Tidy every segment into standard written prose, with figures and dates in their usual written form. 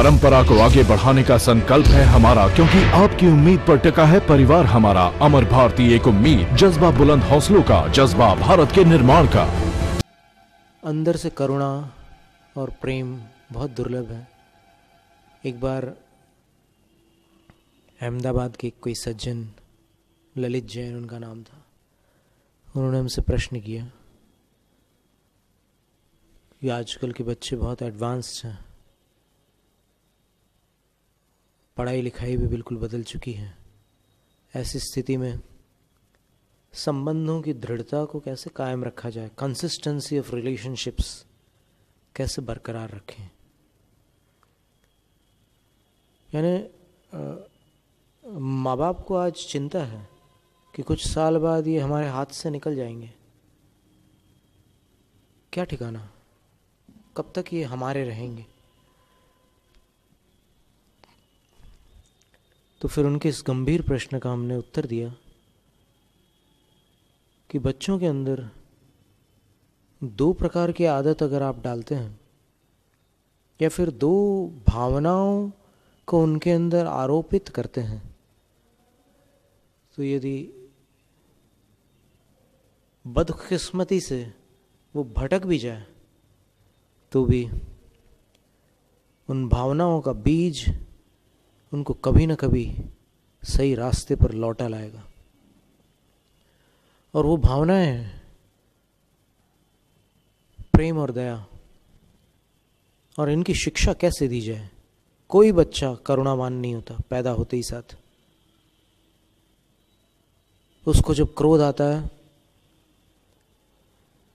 परंपरा को आगे बढ़ाने का संकल्प है हमारा, क्योंकि आपकी उम्मीद पर टिका है परिवार हमारा। अमर भारती एक उम्मीद, जज्बा बुलंद हौसलों का, जज्बा भारत के निर्माण का। अंदर से करुणा और प्रेम बहुत दुर्लभ है। एक बार अहमदाबाद के कोई सज्जन, ललित जैन उनका नाम था, उन्होंने हमसे प्रश्न किया कि आजकल के बच्चे बहुत एडवांस्ड हैं, पढ़ाई लिखाई भी बिल्कुल बदल चुकी है, ऐसी स्थिति में संबंधों की दृढ़ता को कैसे कायम रखा जाए, कंसिस्टेंसी ऑफ रिलेशनशिप्स कैसे बरकरार रखें। यानी माँ बाप को आज चिंता है कि कुछ साल बाद ये हमारे हाथ से निकल जाएंगे, क्या ठिकाना, कब तक ये हमारे रहेंगे। तो फिर उनके इस गंभीर प्रश्न का हमने उत्तर दिया कि बच्चों के अंदर दो प्रकार की आदत अगर आप डालते हैं या फिर दो भावनाओं को उनके अंदर आरोपित करते हैं, तो यदि बदकिस्मती से वो भटक भी जाए तो भी उन भावनाओं का बीज उनको कभी न कभी सही रास्ते पर लौटा लाएगा। और वो भावनाएं प्रेम और दया, और इनकी शिक्षा कैसे दी जाए। कोई बच्चा करुणावान नहीं होता पैदा होते ही साथ। उसको जब क्रोध आता है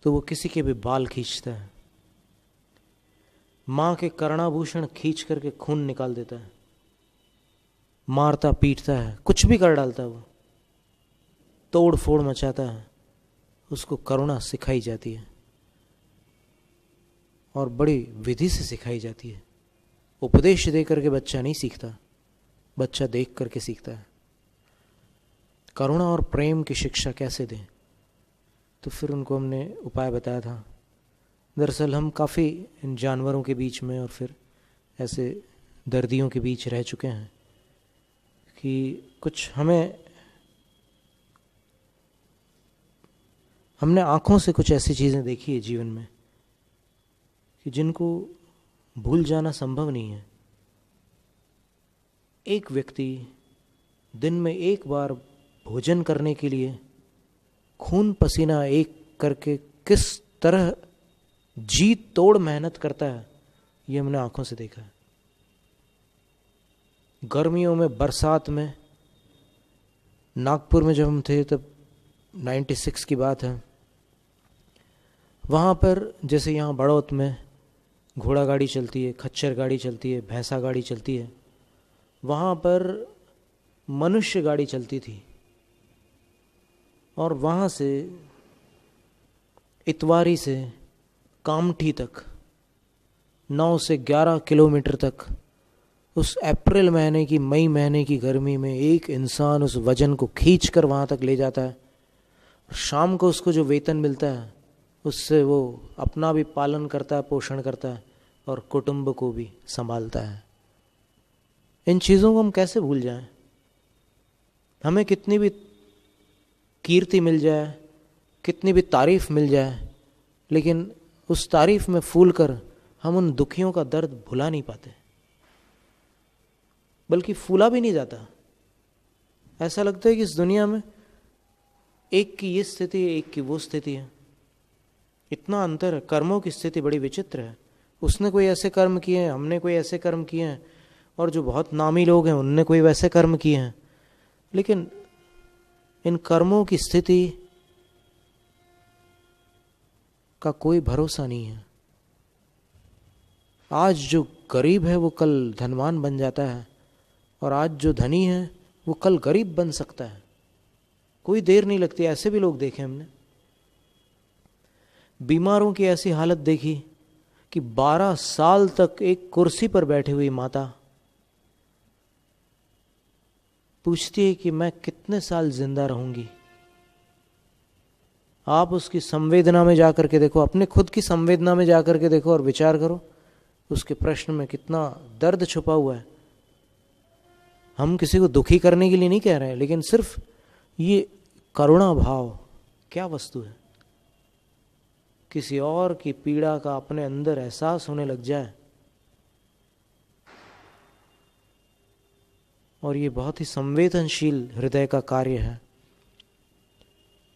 तो वो किसी के भी बाल खींचता है, मां के कर्णाभूषण खींच करके खून निकाल देता है, मारता पीटता है, कुछ भी कर डालता है, वो तोड़ फोड़ मचाता है। उसको करुणा सिखाई जाती है और बड़ी विधि से सिखाई जाती है। उपदेश दे करके बच्चा नहीं सीखता, बच्चा देख करके सीखता है। करुणा और प्रेम की शिक्षा कैसे दें, तो फिर उनको हमने उपाय बताया था। दरअसल हम काफ़ी इन जानवरों के बीच में और फिर ऐसे दर्दियों के बीच रह चुके हैं कि कुछ हमने आँखों से कुछ ऐसी चीज़ें देखी है जीवन में कि जिनको भूल जाना संभव नहीं है। एक व्यक्ति दिन में एक बार भोजन करने के लिए खून पसीना एक करके किस तरह जी तोड़ मेहनत करता है, ये हमने आंखों से देखा है। गर्मियों में, बरसात में, नागपुर में जब हम थे तब 96 की बात है, वहाँ पर जैसे यहाँ बड़ौत में घोड़ा गाड़ी चलती है, खच्चर गाड़ी चलती है, भैंसा गाड़ी चलती है, वहाँ पर मनुष्य गाड़ी चलती थी। और वहाँ से इतवारी से कामठी तक 9 से 11 किलोमीटर तक उस अप्रैल महीने की, मई महीने की गर्मी में एक इंसान उस वजन को खींच कर वहाँ तक ले जाता है। शाम को उसको जो वेतन मिलता है उससे वो अपना भी पालन करता है, पोषण करता है और कुटुंब को भी संभालता है। इन चीज़ों को हम कैसे भूल जाएं। हमें कितनी भी कीर्ति मिल जाए, कितनी भी तारीफ मिल जाए, लेकिन उस तारीफ में फूल कर हम उन दुखियों का दर्द भुला नहीं पाते, बल्कि फूला भी नहीं जाता। ऐसा लगता है कि इस दुनिया में एक की ये स्थिति है, एक की वो स्थिति है। इतना अंतर है। कर्मों की स्थिति बड़ी विचित्र है। उसने कोई ऐसे कर्म किए हैं, हमने कोई ऐसे कर्म किए हैं, और जो बहुत नामी लोग हैं उनने कोई वैसे कर्म किए हैं। लेकिन इन कर्मों की स्थिति का कोई भरोसा नहीं है। आज जो गरीब है वो कल धनवान बन जाता है, और आज जो धनी है वो कल गरीब बन सकता है। कोई देर नहीं लगती। ऐसे भी लोग देखे हमने। बीमारों की ऐसी हालत देखी कि 12 साल तक एक कुर्सी पर बैठी हुई माता पूछती है कि मैं कितने साल जिंदा रहूंगी। आप उसकी संवेदना में जाकर के देखो, अपने खुद की संवेदना में जाकर के देखो और विचार करो उसके प्रश्न में कितना दर्द छुपा हुआ है। हम किसी को दुखी करने के लिए नहीं कह रहे हैं, लेकिन सिर्फ ये करुणा भाव क्या वस्तु है। किसी और की पीड़ा का अपने अंदर एहसास होने लग जाए, और ये बहुत ही संवेदनशील हृदय का कार्य है।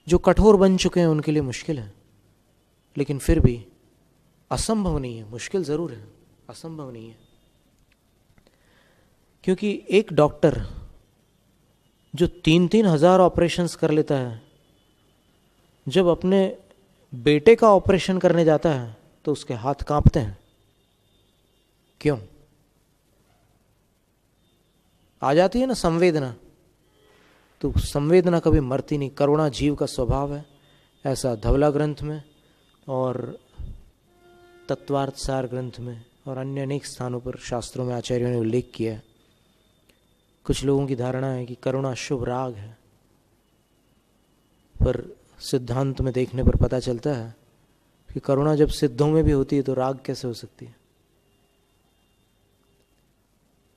जो कठोर बन चुके हैं उनके लिए मुश्किल है, लेकिन फिर भी असंभव नहीं है। मुश्किल जरूर है, असंभव नहीं है। क्योंकि एक डॉक्टर जो 3-3 हजार ऑपरेशंस कर लेता है, जब अपने बेटे का ऑपरेशन करने जाता है तो उसके हाथ कांपते हैं। क्यों? आ जाती है ना संवेदना। तो संवेदना कभी मरती नहीं। करुणा जीव का स्वभाव है, ऐसा धवला ग्रंथ में और तत्वार्थ सार ग्रंथ में और अन्य अनेक स्थानों पर शास्त्रों में आचार्यों ने उल्लेख किया है। कुछ लोगों की धारणा है कि करुणा शुभ राग है, पर सिद्धांत में देखने पर पता चलता है कि करुणा जब सिद्धों में भी होती है तो राग कैसे हो सकती है।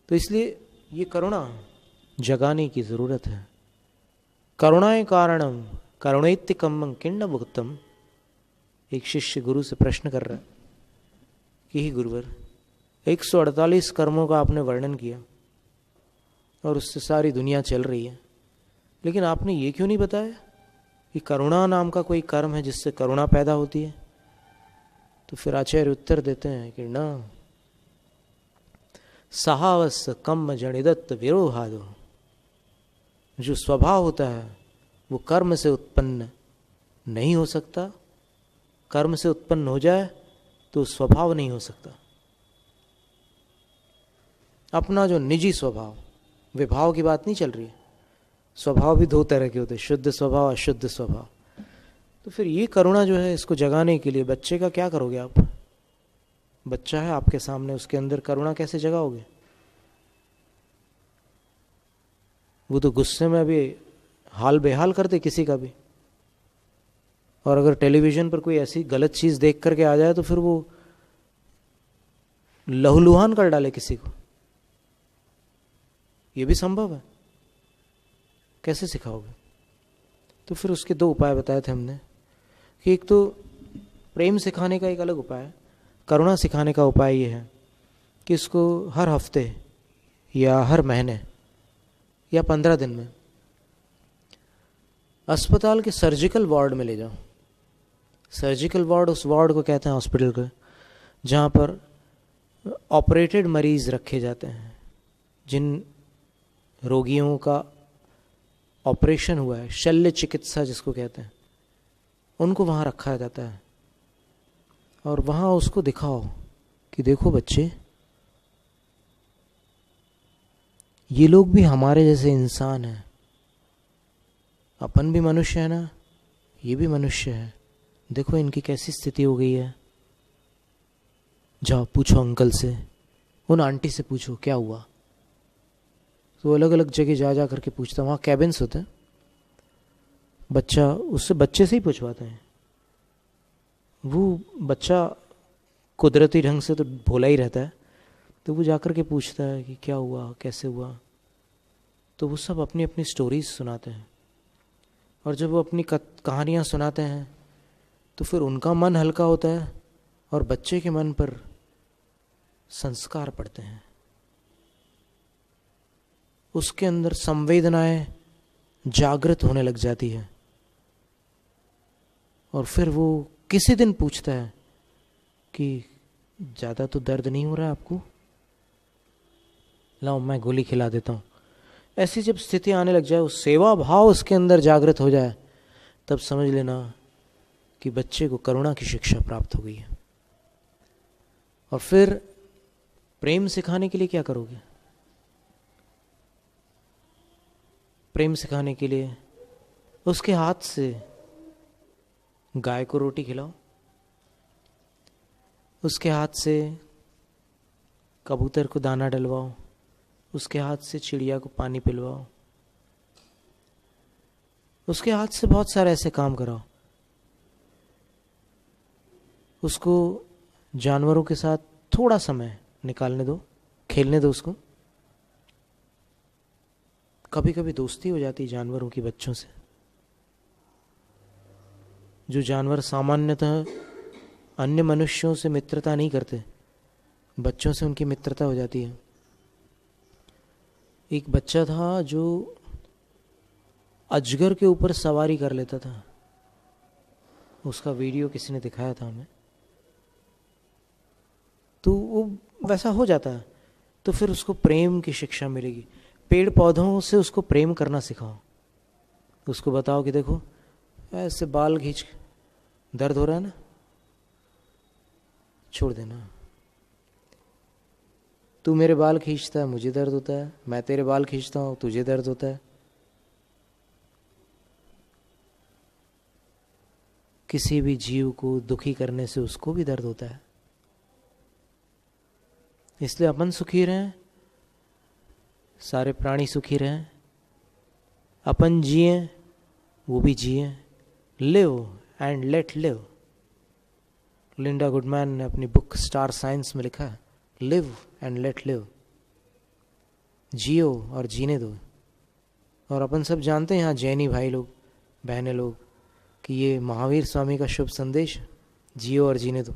तो इसलिए ये करुणा जगाने की जरूरत है। करुणाए कारणम करुणैत्य कम्मं किण्ण भुक्तम। एक शिष्य गुरु से प्रश्न कर रहा है कि ही गुरुवर, 148 कर्मों का आपने वर्णन किया और उससे सारी दुनिया चल रही है, लेकिन आपने ये क्यों नहीं बताया कि करुणा नाम का कोई कर्म है जिससे करुणा पैदा होती है। तो फिर आचार्य उत्तर देते हैं कि न सहावस कम्म जनिदत्त विरोहादो। जो स्वभाव होता है वो कर्म से उत्पन्न नहीं हो सकता। कर्म से उत्पन्न हो जाए तो स्वभाव नहीं हो सकता। अपना जो निजी स्वभाव, विभाव की बात नहीं चल रही है। स्वभाव भी 2 तरह के होते हैं, शुद्ध स्वभाव, अशुद्ध स्वभाव। तो फिर ये करुणा जो है, इसको जगाने के लिए बच्चे का क्या करोगे आप? बच्चा है आपके सामने, उसके अंदर करुणा कैसे जगाओगे? वो तो गुस्से में भी हाल बेहाल कर दे किसी का भी। और अगर टेलीविजन पर कोई ऐसी गलत चीज देख करके आ जाए तो फिर वो लहूलुहान कर डाले किसी को। ये भी संभव है। कैसे सिखाओगे? तो फिर उसके 2 उपाय बताए थे हमने कि एक तो प्रेम सिखाने का एक अलग उपाय है, करुणा सिखाने का उपाय ये है कि इसको हर हफ्ते या हर महीने या 15 दिन में अस्पताल के सर्जिकल वार्ड में ले जाओ। सर्जिकल वार्ड उस वार्ड को कहते हैं हॉस्पिटल का जहाँ पर ऑपरेटेड मरीज रखे जाते हैं, जिन रोगियों का ऑपरेशन हुआ है, शल्य चिकित्सा जिसको कहते हैं, उनको वहाँ रखा जाता है। और वहाँ उसको दिखाओ कि देखो बच्चे, ये लोग भी हमारे जैसे इंसान हैं। अपन भी मनुष्य है ना, ये भी मनुष्य है। देखो इनकी कैसी स्थिति हो गई है। जाओ पूछो अंकल से, उन आंटी से पूछो क्या हुआ। तो अलग अलग जगह जा जा करके पूछता। वहाँ कैबिन्स होते हैं, बच्चा उससे बच्चे से ही पूछवाते हैं। वो बच्चा कुदरती ढंग से तो भोला ही रहता है, तो वो जाकर के पूछता है कि क्या हुआ, कैसे हुआ। तो वो सब अपनी अपनी स्टोरीज सुनाते हैं। और जब वो अपनी कहानियाँ सुनाते हैं तो फिर उनका मन हल्का होता है और बच्चे के मन पर संस्कार पड़ते हैं। उसके अंदर संवेदनाएं जागृत होने लग जाती है। और फिर वो किसी दिन पूछता है कि ज़्यादा तो दर्द नहीं हो रहा है आपको, लाओ मैं गोली खिला देता हूँ। ऐसी जब स्थिति आने लग जाए, उस सेवा भाव उसके अंदर जागृत हो जाए, तब समझ लेना कि बच्चे को करुणा की शिक्षा प्राप्त हो गई है। और फिर प्रेम सिखाने के लिए क्या करोगे? प्रेम सिखाने के लिए उसके हाथ से गाय को रोटी खिलाओ, उसके हाथ से कबूतर को दाना डलवाओ, उसके हाथ से चिड़िया को पानी पिलवाओ, उसके हाथ से बहुत सारे ऐसे काम कराओ। उसको जानवरों के साथ थोड़ा समय निकालने दो, खेलने दो उसको। कभी कभी दोस्ती हो जाती जानवरों की बच्चों से। जो जानवर सामान्यतः अन्य मनुष्यों से मित्रता नहीं करते, बच्चों से उनकी मित्रता हो जाती है। एक बच्चा था जो अजगर के ऊपर सवारी कर लेता था, उसका वीडियो किसी ने दिखाया था हमें। तो वो वैसा हो जाता है, तो फिर उसको प्रेम की शिक्षा मिलेगी। पेड़ पौधों से उसको प्रेम करना सिखाओ, उसको बताओ कि देखो ऐसे बाल खींच, दर्द हो रहा है ना, छोड़ देना। तू मेरे बाल खींचता है, मुझे दर्द होता है, मैं तेरे बाल खींचता हूं, तुझे दर्द होता है। किसी भी जीव को दुखी करने से उसको भी दर्द होता है। इसलिए अपन सुखी रहें, सारे प्राणी सुखी रहें, अपन जिए वो भी जिए। Live and let live. Linda Goodman ने अपनी बुक स्टार साइंस में लिखा है, लिव एंड लेट लिव। जियो और जीने दो। और अपन सब जानते हैं यहाँ जैनी भाई लोग, बहनें लोग, कि ये महावीर स्वामी का शुभ संदेश है, जियो और जीने दो।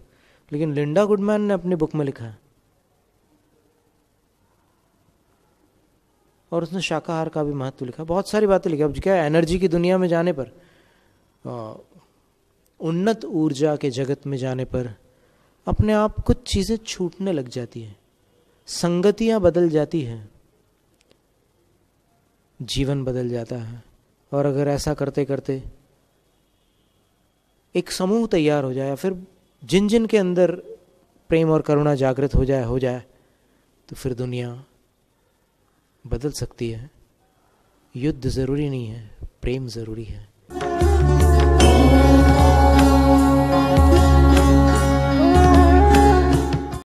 लेकिन लिंडा गुडमैन ने अपनी बुक में लिखा है, और उसने शाकाहार का भी महत्व लिखा, बहुत सारी बातें लिखी। अब क्या एनर्जी की दुनिया में जाने पर, उन्नत ऊर्जा के जगत में जाने पर अपने आप कुछ चीज़ें छूटने लग जाती हैं, संगतियां बदल जाती हैं, जीवन बदल जाता है। और अगर ऐसा करते करते एक समूह तैयार हो जाए, फिर जिन जिन के अंदर प्रेम और करुणा जागृत हो जाए तो फिर दुनिया बदल सकती है। युद्ध ज़रूरी नहीं है, प्रेम ज़रूरी है।